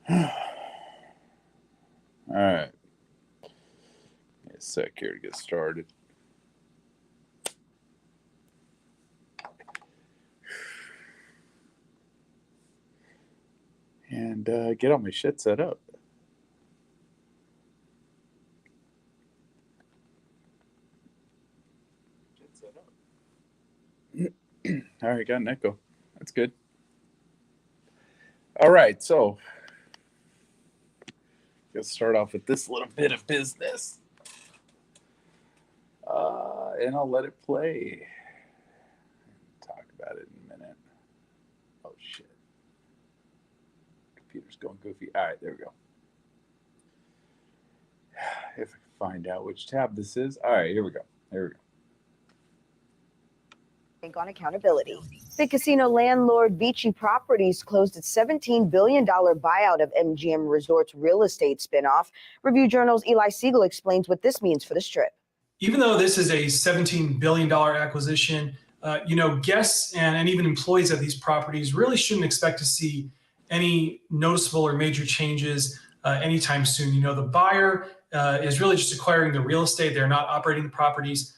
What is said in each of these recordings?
All right. Give me a sec here to get started. And get all my shit set up. All right, got an echo. That's good. All right, so let's start off with this little bit of business. And I'll let it play. Talk about it in a minute. Oh, shit. Computer's going goofy. All right, there we go. If I can find out which tab this is. All right, here we go. Here we go. On accountability. The casino landlord Vici Properties closed its $17 billion buyout of MGM Resorts real estate spinoff. Review Journal's Eli Siegel explains what this means for the Strip. Even though this is a $17 billion acquisition, guests and even employees of these properties really shouldn't expect to see any noticeable or major changes anytime soon. The buyer is really just acquiring the real estate. They're not operating the properties.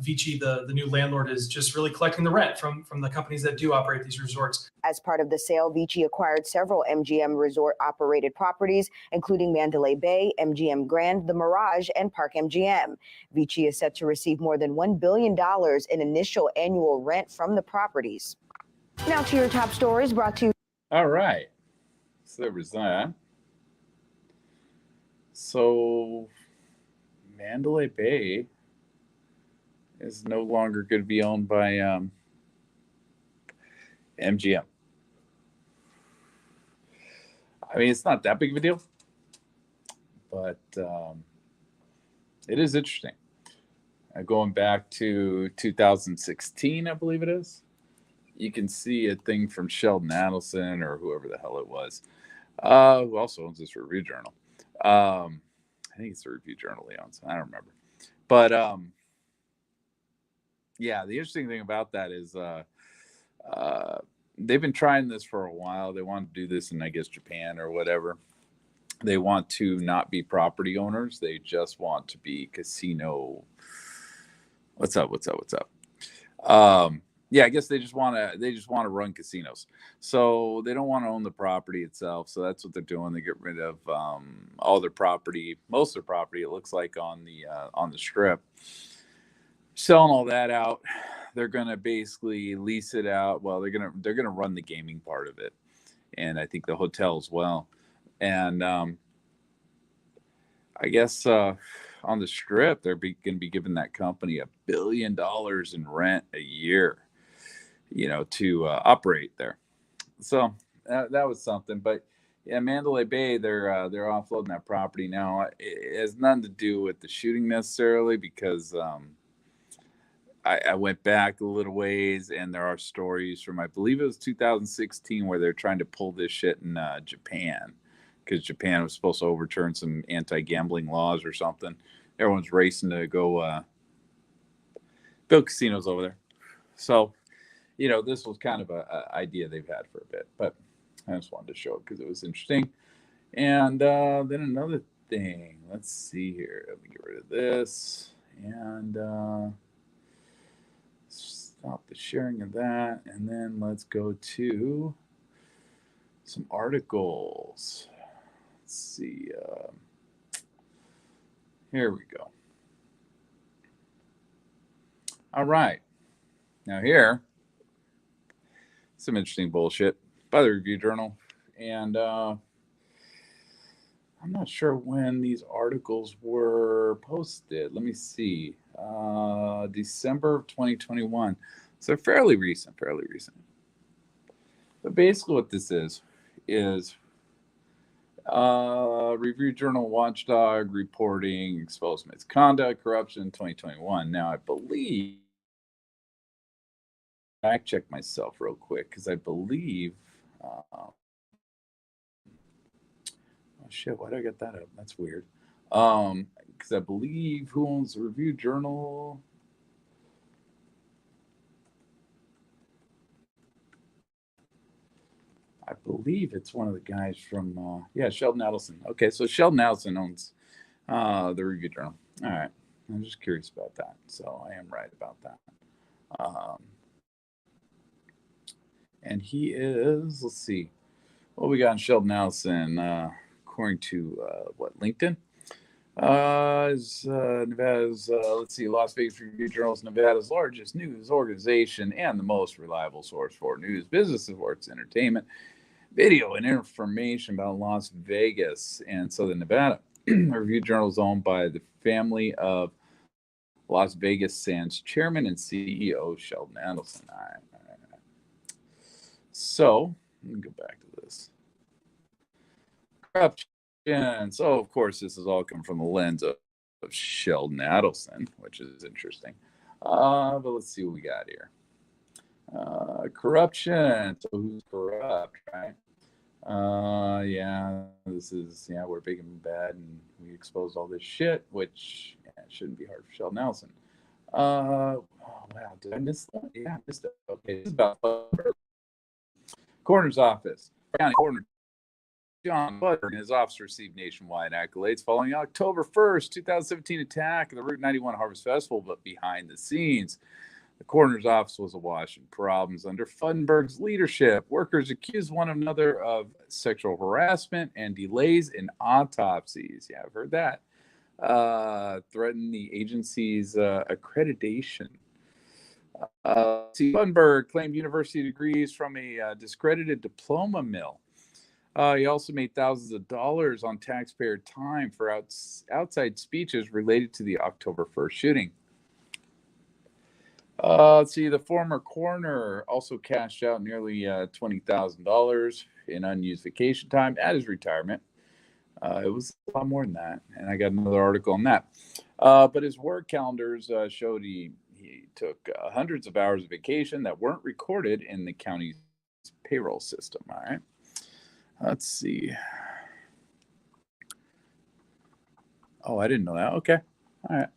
Vici, the new landlord, is just really collecting the rent from the companies that do operate these resorts. As part of the sale, Vici acquired several MGM Resort-operated properties, including Mandalay Bay, MGM Grand, The Mirage, and Park MGM. Vici is set to receive more than $1 billion in initial annual rent from the properties. Now to your top stories brought to you. All right. So there was that. So Mandalay Bay is no longer going to be owned by MGM. I mean, it's not that big of a deal, but it is interesting. Going back to 2016, I believe it is, you can see a thing from Sheldon Adelson or whoever the hell it was, who also owns this Review Journal. I think it's the Review Journal he owns. I don't remember. But yeah, the interesting thing about that is they've been trying this for a while. They want to do this in, I guess, Japan or whatever. They want to not be property owners. They just want to be casino. What's up? Yeah, I guess they just want to run casinos. So they don't want to own the property itself. So that's what they're doing. They get rid of all their property, most of their property. It looks like on the Strip, selling all that out. They're gonna basically lease it out. Well, they're gonna run the gaming part of it, and I think the hotel as well. And I guess on the Strip, they're going to be giving that company $1 billion in rent a year, to operate there. So that was something. But yeah, Mandalay Bay, they're offloading that property now. It has nothing to do with the shooting necessarily, because I went back a little ways, and there are stories from, I believe it was 2016, where they're trying to pull this shit in Japan, because Japan was supposed to overturn some anti-gambling laws or something. Everyone's racing to go build casinos over there. So, this was kind of a idea they've had for a bit, but I just wanted to show it because it was interesting. And then another thing, let's see here. Let me get rid of this and stop the sharing of that. And then let's go to some articles. Let's see. Here we go. All right. Now here, some interesting bullshit by the Review Journal. And I'm not sure when these articles were posted. Let me see. December of 2021. So fairly recent. But basically what this is Review Journal watchdog reporting exposed misconduct, corruption in 2021. Now, I believe, I check myself real quick, because I believe, oh shit, why did I get that up? That's weird. Because I believe, who owns the Review Journal? I believe it's one of the guys from, Sheldon Adelson. Okay, so Sheldon Adelson owns the Review Journal. All right. I'm just curious about that. So I am right about that. Um, and he is, let's see, what we got in Sheldon Adelson, according to LinkedIn. Nevada's, let's see, Las Vegas Review Journal is Nevada's largest news organization and the most reliable source for news, business, sports, entertainment, video, and information about Las Vegas and Southern Nevada. The Review Journal is owned by the family of Las Vegas Sands chairman and CEO Sheldon Adelson. All right. So let me go back to this. Corruption. So, of course, this has all come from the lens of Sheldon Adelson, which is interesting. But let's see what we got here. Corruption. So who's corrupt, right? We're big and bad, and we exposed all this shit, which shouldn't be hard for Sheldon Adelson. Did I miss that? Yeah, I missed it. Okay, this is about coroner's office. County coroner John Butler and his office received nationwide accolades following October 1st, 2017 attack at the Route 91 Harvest Festival, but behind the scenes, the coroner's office was awash in problems under Funberg's leadership. Workers accused one another of sexual harassment and delays in autopsies. Yeah, I've heard that. Threatened the agency's accreditation. Funberg claimed university degrees from a discredited diploma mill. He also made thousands of dollars on taxpayer time for outside speeches related to the October 1st shooting. The former coroner also cashed out nearly $20,000 in unused vacation time at his retirement. It was a lot more than that, and I got another article on that. But his work calendars showed he took hundreds of hours of vacation that weren't recorded in the county's payroll system. All right. Let's see. Oh, I didn't know that. Okay. All right.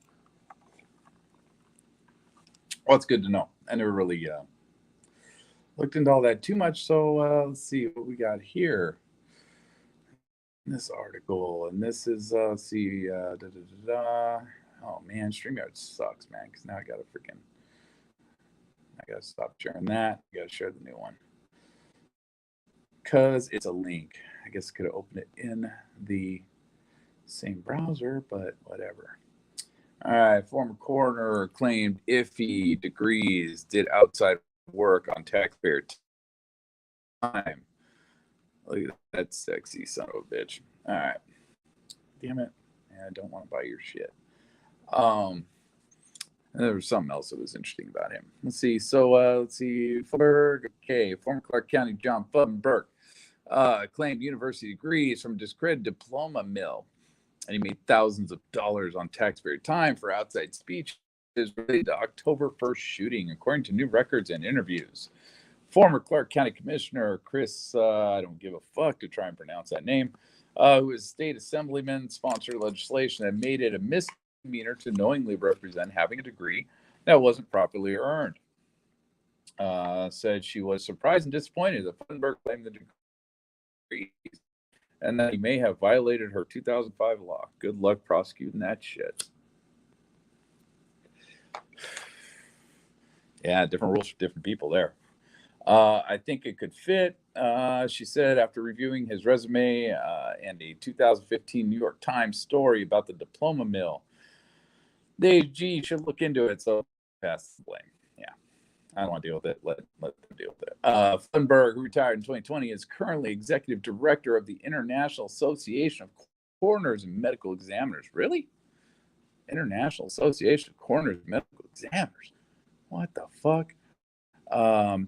Well, it's good to know. I never really looked into all that too much. So let's see what we got here. This article, and this is, Oh, man, StreamYard sucks, man, because now I got to stop sharing that. I got to share the new one. Because it's a link. I guess I could have opened it in the same browser, but whatever. All right. Former coroner claimed iffy degrees did outside work on taxpayer time. Look at that sexy son of a bitch. All right. Damn it. I don't want to buy your shit. There was something else that was interesting about him. Let's see. So let's see. Funberg. Okay. Former Clark County John Funberg claimed university degrees from a discredited diploma mill, and he made thousands of dollars on taxpayer time for outside speeches related to October 1st shooting, according to new records and interviews. Former Clark County Commissioner Chris, I don't give a fuck to try and pronounce that name, who is state assemblyman, sponsored legislation that made it a misdemeanor to knowingly represent having a degree that wasn't properly earned. Said she was surprised and disappointed that Funberg claimed the degree and that he may have violated her 2005 law. Good luck prosecuting that shit. Yeah, different rules for different people there. I think it could fit, she said, after reviewing his resume and a 2015 New York Times story about the diploma mill. The AG should look into it, so pass the blame. Yeah, I don't want to deal with it. Let them deal with it. Funberg, who retired in 2020, is currently executive director of the International Association of Coroners and Medical Examiners. Really? International Association of Coroners and Medical Examiners. What the fuck?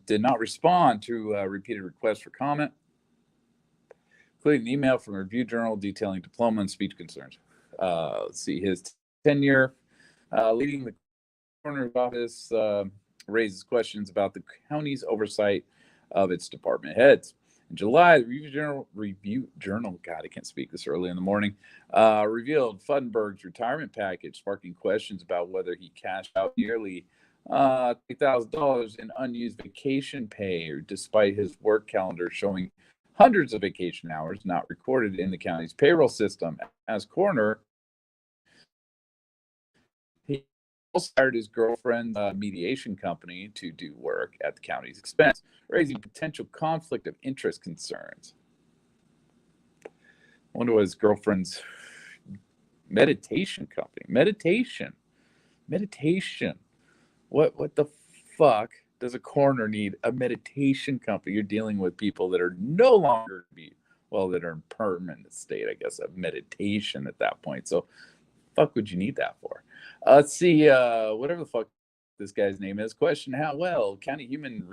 Did not respond to repeated requests for comment, including an email from a review journal detailing diploma and speech concerns. Let's see, his tenure leading the coroner's office raises questions about the county's oversight of its department heads. In July, the Review Journal, God, I can't speak this early in the morning, revealed Funberg's retirement package, sparking questions about whether he cashed out nearly $3,000 in unused vacation pay, despite his work calendar showing hundreds of vacation hours not recorded in the county's payroll system. As coroner, he also hired his girlfriend's mediation company to do work at the county's expense, raising potential conflict of interest concerns. I wonder what his girlfriend's meditation company. Meditation. What the fuck does a coroner need a meditation company? You're dealing with people that are no longer that are in permanent state, I guess, of meditation at that point. So fuck would you need that for? Let's see, whatever the fuck this guy's name is. Question: how well county human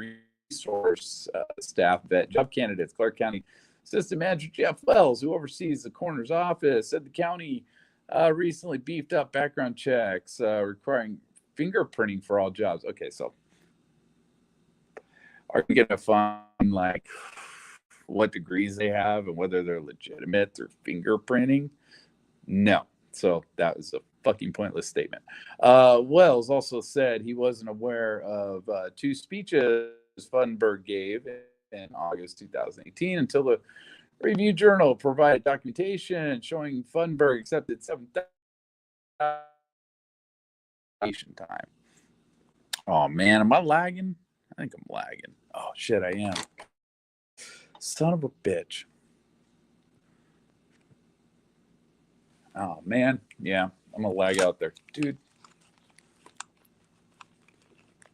resource staff vet job candidates? Clark County Assistant Manager Jeff Wells, who oversees the coroner's office, said the county recently beefed up background checks requiring fingerprinting for all jobs. Okay, so are you gonna find like what degrees they have and whether they're legitimate through fingerprinting? No. So that was a fucking pointless statement. Wells also said he wasn't aware of two speeches Funberg gave in August 2018 until the Review Journal provided documentation showing Funberg accepted 7,000 time. Oh man, am I lagging? I think I'm lagging. Oh shit, I am. Son of a bitch. Oh man, yeah, I'm gonna lag out there, dude.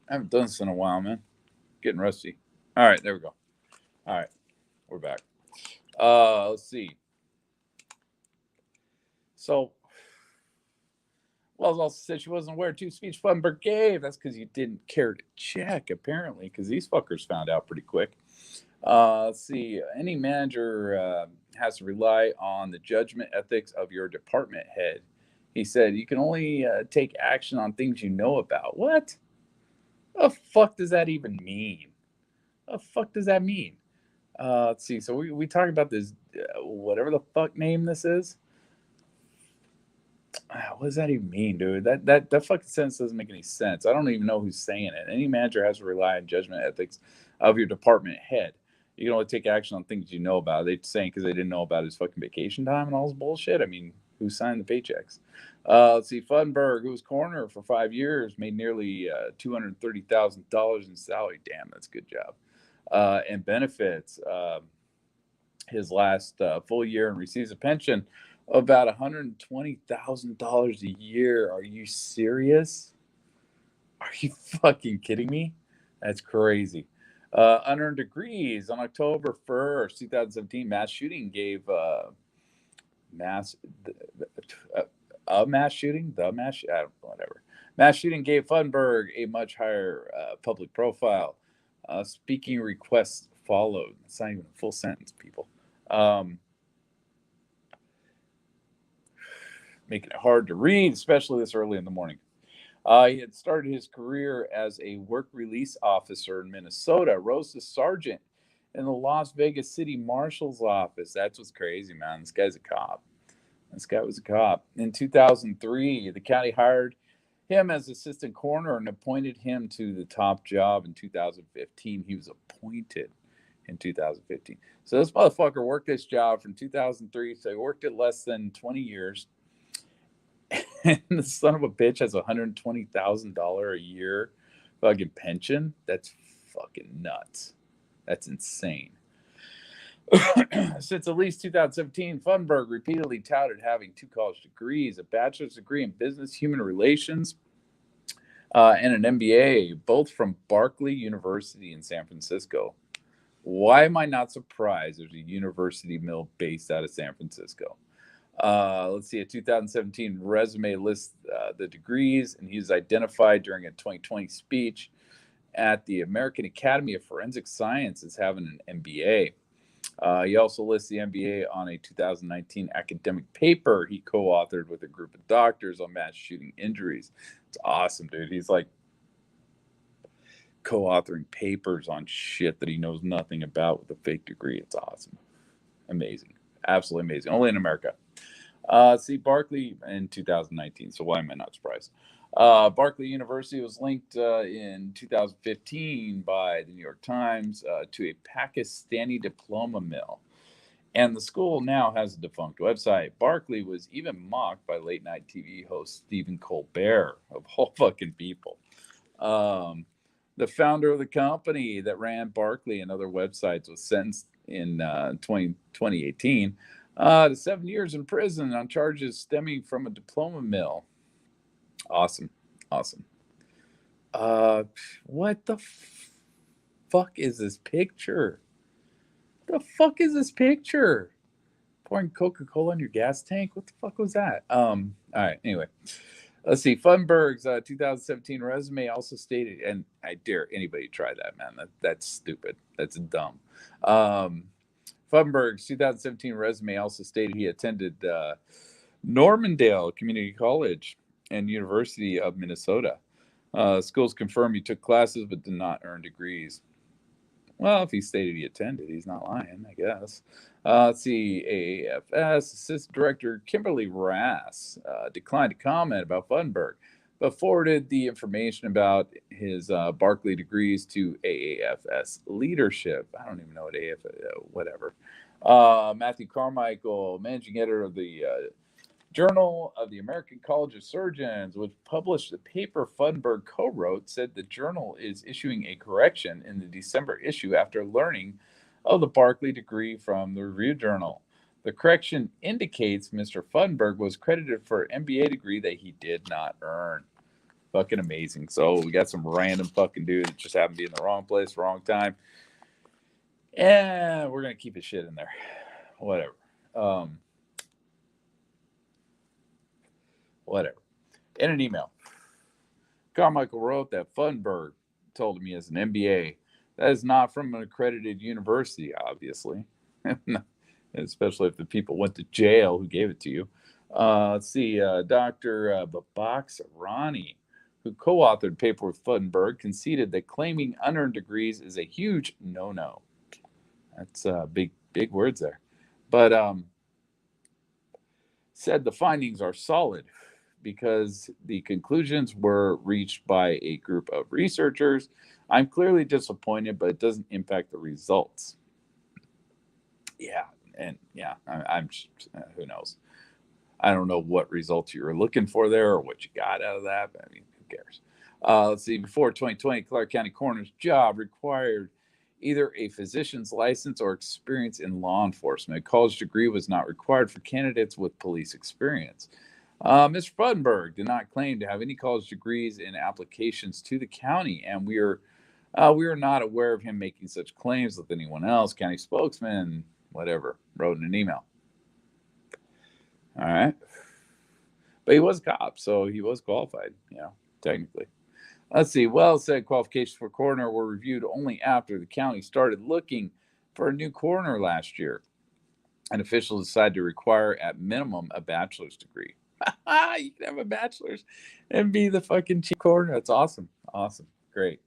I haven't done this in a while, man. Getting rusty. All right, there we go. All right, we're back. Let's see. So, Wells also said she wasn't aware two speech Funberg gave. That's because you didn't care to check, apparently, because these fuckers found out pretty quick. Let's see. Any manager has to rely on the judgment ethics of your department head. He said you can only take action on things you know about. What? The fuck does that even mean? The fuck does that mean? Let's see. So we talk about this, whatever the fuck name this is. What does that even mean, dude? That fucking sentence doesn't make any sense. I don't even know who's saying it. Any manager has to rely on judgment ethics of your department head. You can only take action on things you know about. They're saying because they didn't know about his fucking vacation time and all this bullshit. I mean, who signed the paychecks? Let's see. Funberg, who was coroner for 5 years, made nearly $230,000 in salary. Damn, that's a good job. And benefits. His last full year and receives a pension of about $120,000 a year. Are you serious? Are you fucking kidding me? That's crazy. Unearned degrees on October 1st, 2017. Mass shooting gave mass shooting Funberg a much higher public profile. Speaking requests followed. It's not even a full sentence, people. Making it hard to read, especially this early in the morning. He had started his career as a work release officer in Minnesota, rose to sergeant in the Las Vegas City Marshal's office. That's what's crazy, man. This guy's a cop. This guy was a cop. In 2003, the county hired him as assistant coroner and appointed him to the top job in 2015. He was appointed in 2015. So this motherfucker worked this job from 2003. So he worked it less than 20 years. And the son of a bitch has $120,000 a year fucking pension. That's fucking nuts. That's insane. Since at least 2017, Funberg repeatedly touted having 2 college degrees, a bachelor's degree in business human relations, and an MBA, both from Berkeley University in San Francisco. Why am I not surprised there's a university mill based out of San Francisco? Let's see, a 2017 resume lists the degrees, and he's identified during a 2020 speech at the American Academy of Forensic Science as having an MBA. He also lists the MBA on a 2019 academic paper he co-authored with a group of doctors on mass shooting injuries. It's awesome, dude. He's like co-authoring papers on shit that he knows nothing about with a fake degree. It's awesome. Amazing. Absolutely amazing. Only in America. See, Barkley in 2019. So why am I not surprised? Berkeley University was linked in 2015 by the New York Times to a Pakistani diploma mill. And the school now has a defunct website. Berkeley was even mocked by late night TV host Stephen Colbert, of all fucking people. Um, the founder of the company that ran Berkeley and other websites was sentenced in 2018 to 7 years in prison on charges stemming from a diploma mill. Awesome. Awesome. Uh, what the fuck is this picture? The fuck is this picture? Pouring Coca-Cola in your gas tank? What the fuck was that? All right, anyway. Let's see. Funberg's 2017 resume also stated, and I dare anybody try that, man. That's stupid. That's dumb. Funberg's 2017 resume also stated he attended Normandale Community College and University of Minnesota. Schools confirm he took classes but did not earn degrees. Well, if he stated he attended, he's not lying, I guess. Let's see. AAFS Assistant Director Kimberly Rass declined to comment about Funberg, but forwarded the information about his Berkeley degrees to AAFS leadership. I don't even know what whatever. Matthew Carmichael, managing editor of the Journal of the American College of Surgeons, which published the paper Funberg co-wrote, said the journal is issuing a correction in the December issue after learning of the Berkeley degree from the Review Journal. The correction indicates Mr. Funberg was credited for an MBA degree that he did not earn. Fucking amazing. So we got some random fucking dude that just happened to be in the wrong place, wrong time. And we're going to keep his shit in there. Whatever. Whatever. In an email, Carmichael wrote that Funberg told him he has an MBA. That is not from an accredited university, obviously, especially if the people went to jail who gave it to you. Let's see, Dr. Babak Sarani, who co-authored paper with Funberg, conceded that claiming unearned degrees is a huge no-no. That's big words there. But said the findings are solid because the conclusions were reached by a group of researchers. I'm clearly disappointed, but it doesn't impact the results. Yeah, and yeah, I'm who knows? I don't know what results you were looking for there or what you got out of that, but I mean, who cares? Let's see, before 2020, Clark County Coroner's job required either a physician's license or experience in law enforcement. A college degree was not required for candidates with police experience. Mr. Funberg did not claim to have any college degrees in applications to the county, and we are not aware of him making such claims with anyone else. County spokesman, whatever, wrote in an email. All right. But he was a cop, so he was qualified, technically. Let's see. Well said qualifications for coroner were reviewed only after the county started looking for a new coroner last year. And officials decided to require at minimum a bachelor's degree. You can have a bachelor's and be the fucking chief coroner. That's awesome. Awesome. Great.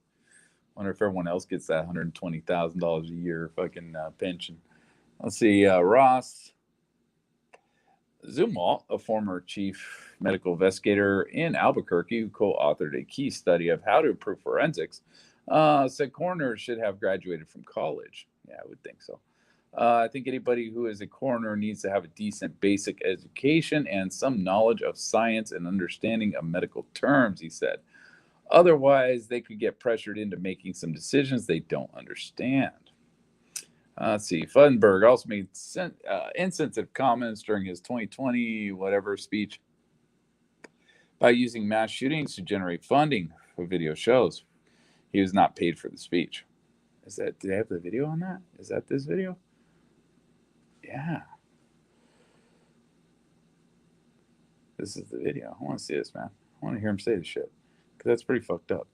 Wonder if everyone else gets that $120,000 a year fucking pension. Let's see. Ross Zumwalt, a former chief medical investigator in Albuquerque who co-authored a key study of how to improve forensics, said coroners should have graduated from college. Yeah, I would think so. I think anybody who is a coroner needs to have a decent basic education and some knowledge of science and understanding of medical terms, he said. Otherwise, they could get pressured into making some decisions they don't understand. Let's see. Funberg also made insensitive comments during his 2020 whatever speech by using mass shootings to generate funding for video shows. He was not paid for the speech. Do they have the video on that? Is that this video? Yeah. This is the video. I want to see this, man. I want to hear him say this shit. Because that's pretty fucked up.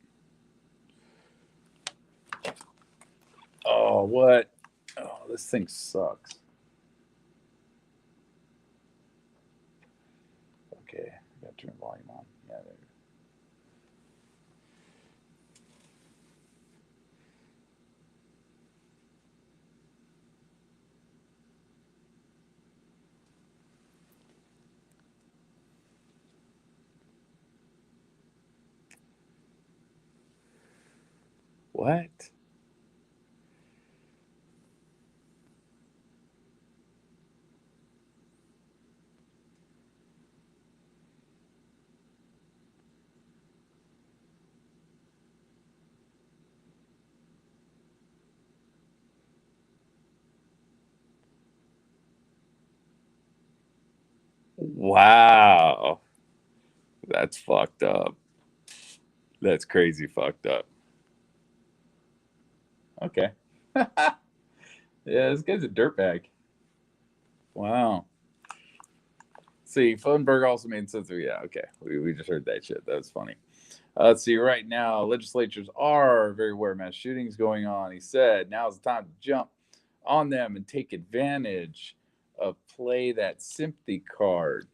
Oh, what? Oh, this thing sucks. Okay, I got to turn the volume on. Yeah, there. What? Wow. That's fucked up. That's crazy fucked up. Okay. Yeah, this guy's a dirtbag. Wow. See, Funberg also made sense of, yeah, okay. We just heard that shit. That was funny. Let's see, right now, legislatures are very aware of mass shootings going on. He said, now's the time to jump on them and take advantage of play that sympathy card.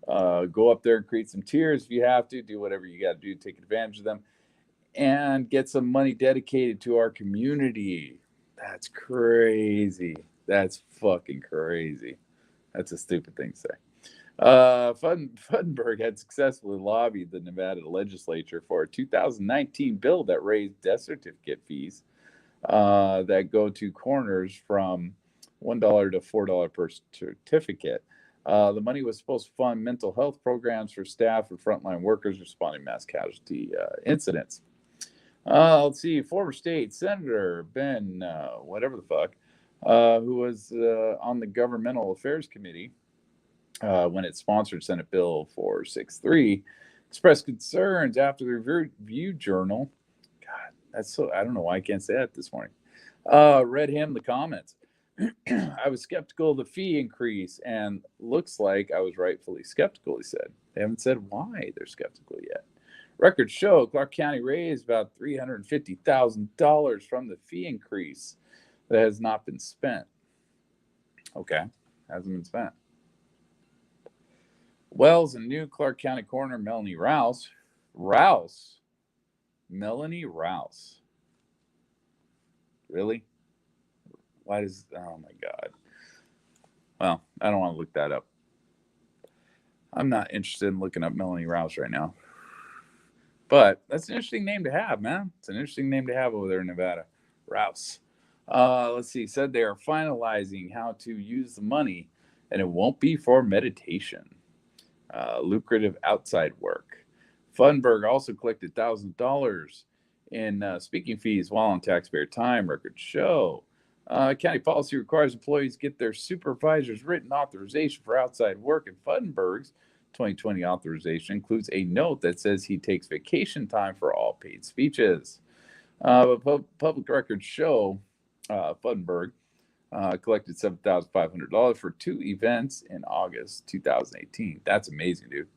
Go up there and create some tears if you have to. Do whatever you got to do to take advantage of them and get some money dedicated to our community. That's crazy. That's fucking crazy. That's a stupid thing to say. Fudenberg had successfully lobbied the Nevada legislature for a 2019 bill that raised death certificate fees that go to coroners from $1 to $4 per certificate. The money was supposed to fund mental health programs for staff and frontline workers responding to mass casualty incidents. Let's see, former state senator Ben, whatever the fuck, who was on the governmental affairs committee when it sponsored Senate Bill 463, expressed concerns after the review journal. God, that's so, I don't know why I can't say that this morning. Read him the comments. I was skeptical of the fee increase, and looks like I was rightfully skeptical, he said. They haven't said why they're skeptical yet. Records show Clark County raised about $350,000 from the fee increase that has not been spent. Okay, hasn't been spent. Wells and new Clark County coroner Melanie Rouse. Melanie Rouse. Really? Why does, oh my God. Well, I don't want to look that up. I'm not interested in looking up Melanie Rouse right now. But that's an interesting name to have, man. It's an interesting name to have over there in Nevada. Rouse. Let's see. Said they are finalizing how to use the money, and it won't be for meditation. Lucrative outside work. Funberg also collected $1,000 in speaking fees while on taxpayer time, records show. County policy requires employees get their supervisor's written authorization for outside work, and Funberg's 2020 authorization includes a note that says he takes vacation time for all paid speeches. Public records show Funberg collected $7,500 for 2 events in August 2018. That's amazing, dude.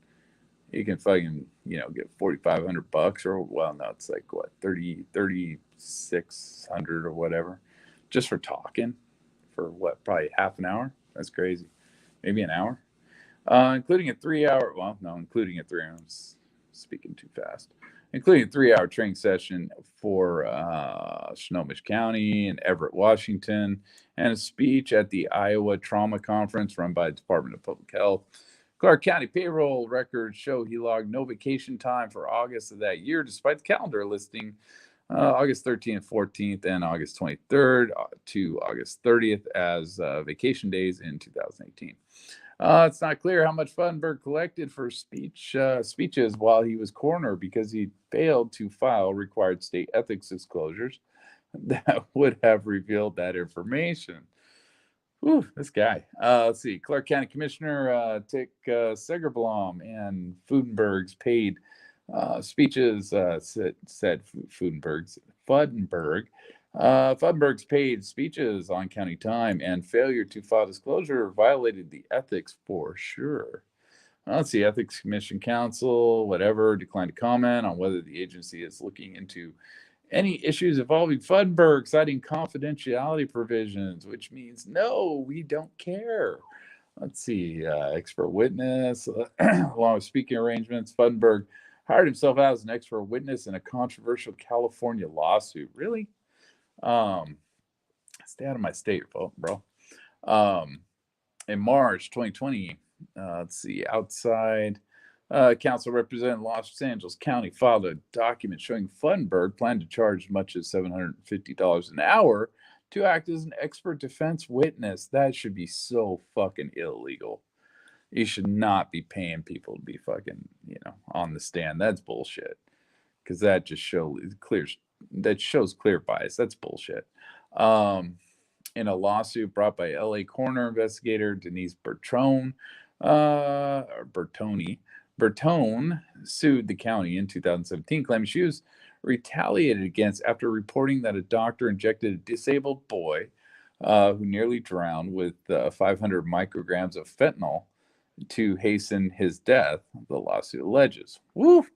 You can fucking, get $4,500 or, well, no, it's like what, 3,600 or whatever, just for talking for what, probably half an hour. That's crazy. Maybe an hour. Including a 3-hour, well, no, including a 3 hours, speaking too fast, including a 3-hour training session for Snohomish County and Everett, Washington, and a speech at the Iowa Trauma Conference run by the Department of Public Health. Clark County payroll records show he logged no vacation time for August of that year, despite the calendar listing August 13th, 14th, and August 23rd to August 30th as vacation days in 2018. It's not clear how much Funberg collected for speeches while he was coroner because he failed to file required state ethics disclosures that would have revealed that information. Whew, this guy. Let's see. Clark County Commissioner Tick Segerblom and Fudenberg's paid speeches, said Fudenberg's paid speeches on county time and failure to file disclosure violated the ethics for sure. Let's see, Ethics Commission Council, whatever, declined to comment on whether the agency is looking into any issues involving Fudenberg, citing confidentiality provisions, which means no, we don't care. Let's see, expert witness, along with speaking arrangements, Fudenberg hired himself out as an expert witness in a controversial California lawsuit. Really? Stay out of my state, bro. In March 2020, let's see, outside Council representing Los Angeles County filed a document showing Funberg planned to charge as much as $750 an hour to act as an expert defense witness. That should be so fucking illegal. You should not be paying people to be fucking, on the stand. That's bullshit. Because that just shows clear bias. That's bullshit. In a lawsuit brought by LA coroner investigator Denise Bertone, Bertone sued the county in 2017, claiming she was retaliated against after reporting that a doctor injected a disabled boy who nearly drowned with 500 micrograms of fentanyl to hasten his death, the lawsuit alleges. Woo!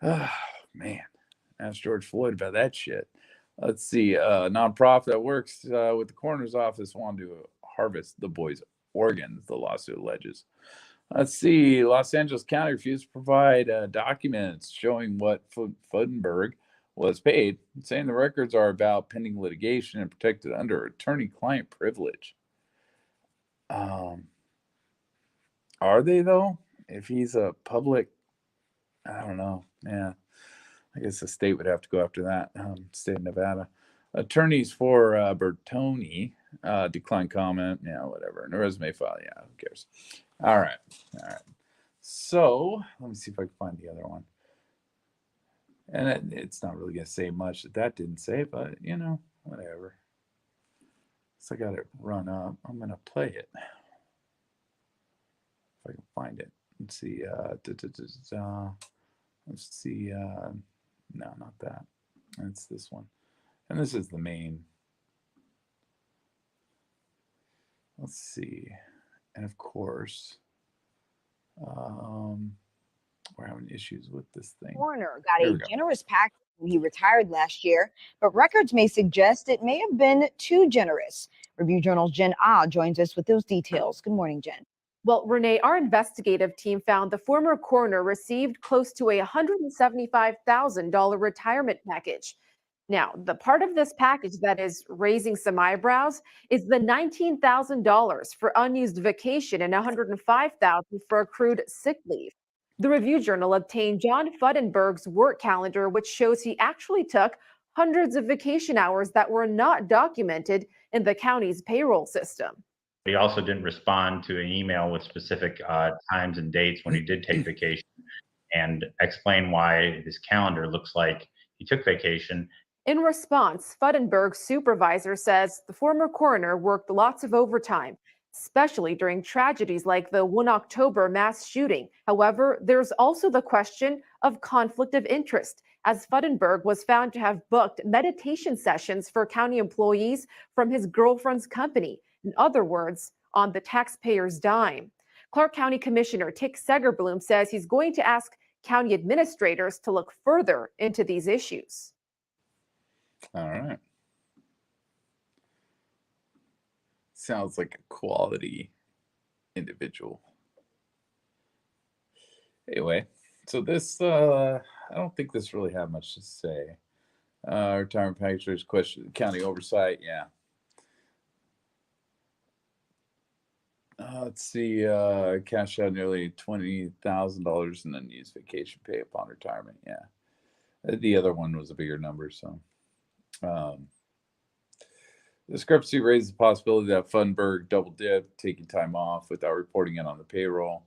Oh, man. Ask George Floyd about that shit. Let's see. A nonprofit that works with the coroner's office wanted to harvest the boy's organs, the lawsuit alleges. Let's see. Los Angeles County refused to provide documents showing what Fudenberg was paid, saying the records are about pending litigation and protected under attorney-client privilege. Are they, though? If he's a public, I don't know. Yeah. I guess the state would have to go after that. State of Nevada. Attorneys for Bertoni declined comment. Yeah, whatever. And a resume file. Yeah, who cares? All right. So let me see if I can find the other one. And it's not really going to say much that didn't say, but, whatever. So I got it run up. I'm going to play it. If I can find it. Let's see. Let's see. No, not that. It's this one. And this is the main. Let's see. And of course, we're having issues with this thing. Coroner got a generous package when he retired last year, but records may suggest it may have been too generous. Review Journal's Jen Ah joins us with those details. Good morning, Jen. Well, Renee, our investigative team found the former coroner received close to a $175,000 retirement package. Now, the part of this package that is raising some eyebrows is the $19,000 for unused vacation and $105,000 for accrued sick leave. The Review Journal obtained John Fudenberg's work calendar, which shows he actually took hundreds of vacation hours that were not documented in the county's payroll system. He also didn't respond to an email with specific times and dates when he did take vacation and explain why his calendar looks like he took vacation. In response, Fudenberg's supervisor says the former coroner worked lots of overtime, especially during tragedies like the 1 October mass shooting. However, there's also the question of conflict of interest, as Fudenberg was found to have booked meditation sessions for county employees from his girlfriend's company. In other words, on the taxpayer's dime. Clark County Commissioner Tick Segerblum says he's going to ask county administrators to look further into these issues. All right. Sounds like a quality individual. Anyway, so this, I don't think this really had much to say. Retirement package question, county oversight, yeah. Let's see, cash out nearly $20,000 in unused vacation pay upon retirement. Yeah. The other one was a bigger number. So, discrepancy raises the possibility that Funberg double dipped, taking time off without reporting it on the payroll,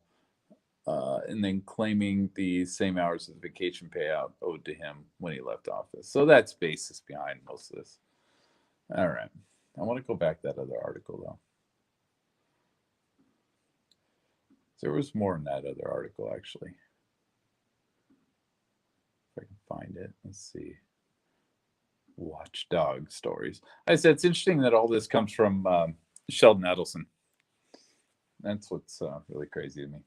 and then claiming the same hours of the vacation payout owed to him when he left office. So that's basis behind most of this. All right. I want to go back to that other article, though. There was more in that other article, actually. If I can find it. Let's see. Watchdog Stories. I said it's interesting that all this comes from Sheldon Adelson. That's what's really crazy to me.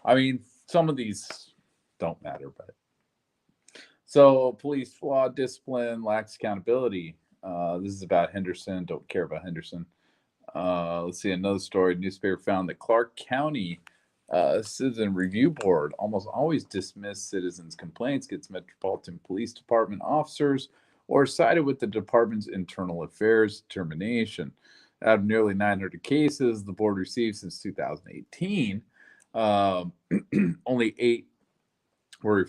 I mean, some of these don't matter, but. So, police flaw, discipline, lacks accountability. This is about Henderson. Don't care about Henderson. Let's see, another story. Newspaper found that Clark County Citizen Review Board almost always dismiss citizens' complaints, gets Metropolitan Police Department officers, or sided with the department's internal affairs determination. Out of nearly 900 cases the board received since 2018, only 8 were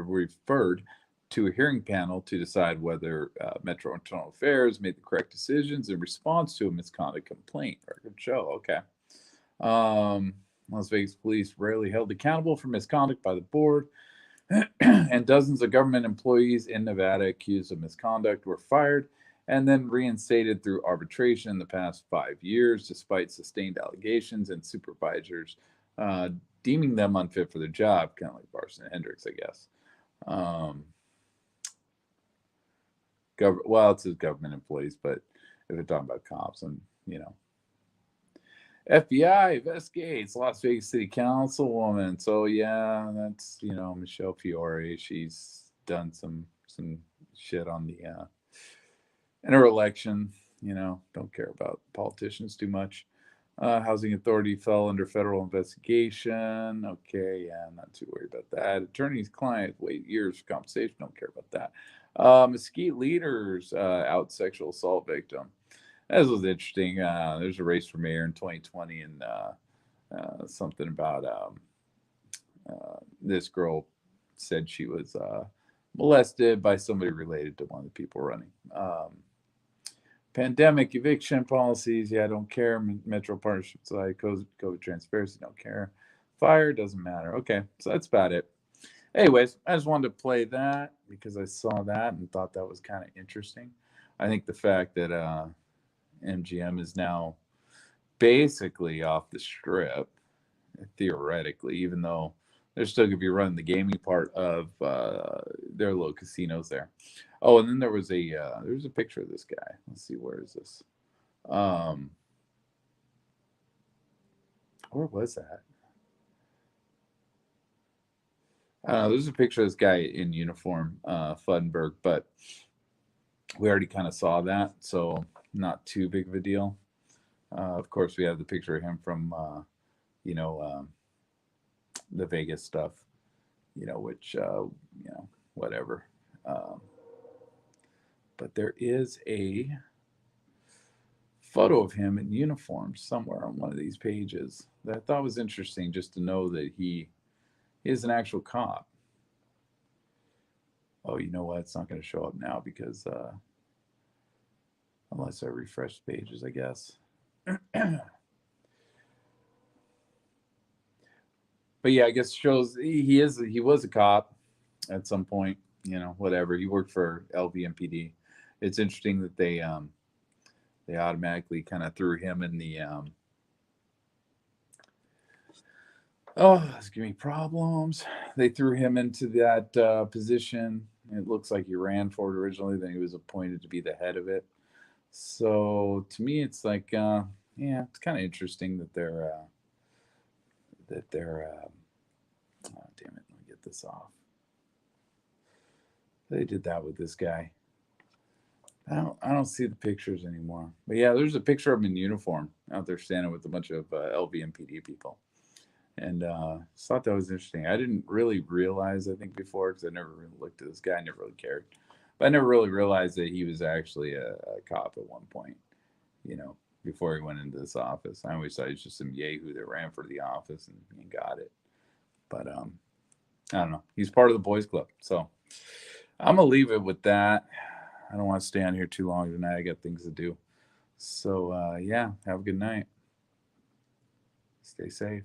referred to a hearing panel to decide whether Metro Internal Affairs made the correct decisions in response to a misconduct complaint. Record show, okay. Las Vegas police rarely held accountable for misconduct by the board, and dozens of government employees in Nevada accused of misconduct were fired and then reinstated through arbitration in the past 5 years, despite sustained allegations and supervisors deeming them unfit for the job, kind of like Barson and Hendricks, I guess. Well, it says government employees, but if they're talking about cops, and FBI investigates Las Vegas City Councilwoman. So yeah, that's Michelle Fiore. She's done some shit on the in her election. Don't care about politicians too much. Housing Authority fell under federal investigation. Okay, yeah, I'm not too worried about that. Attorney's client wait years for compensation. Don't care about that. Mesquite leaders out sexual assault victim. This was interesting. There's a race for mayor in 2020, and something about this girl said she was molested by somebody related to one of the people running. Pandemic eviction policies, yeah, I don't care. Metro partnerships, like COVID transparency, don't care. Fire, doesn't matter. Okay, so that's about it. Anyways, I just wanted to play that because I saw that and thought that was kind of interesting. I think the fact that MGM is now basically off the strip, theoretically, even though they're still going to be running the gaming part of their little casinos there. Oh, and then there was a picture of this guy. Let's see, where is this? Where was that? There's a picture of this guy in uniform, Fudenberg, but we already kind of saw that, so not too big of a deal. Of course, we have the picture of him from, the Vegas stuff, which, whatever. But there is a photo of him in uniform somewhere on one of these pages that I thought was interesting, just to know that he is an actual cop. Oh, you know what? It's not going to show up now because unless I refresh pages, I guess. But yeah, I guess it shows he was a cop at some point, whatever. He worked for LVMPD. It's interesting that they automatically kind of threw him in the it's giving me problems. They threw him into that position. It looks like he ran for it originally, then he was appointed to be the head of it. So to me, it's like, yeah, it's kind of interesting that they're oh, damn it, let me get this off. They did that with this guy. I don't see the pictures anymore. But yeah, there's a picture of him in uniform out there standing with a bunch of LVMPD people. And just thought that was interesting. I didn't really realize, I think, before, because I never really looked at this guy. I never really cared. But I never really realized that he was actually a cop at one point, before he went into this office. I always thought he was just some yahoo that ran for the office and got it. But I don't know. He's part of the boys club. So I'm going to leave it with that. I don't want to stay on here too long tonight. I got things to do. So, yeah, have a good night. Stay safe.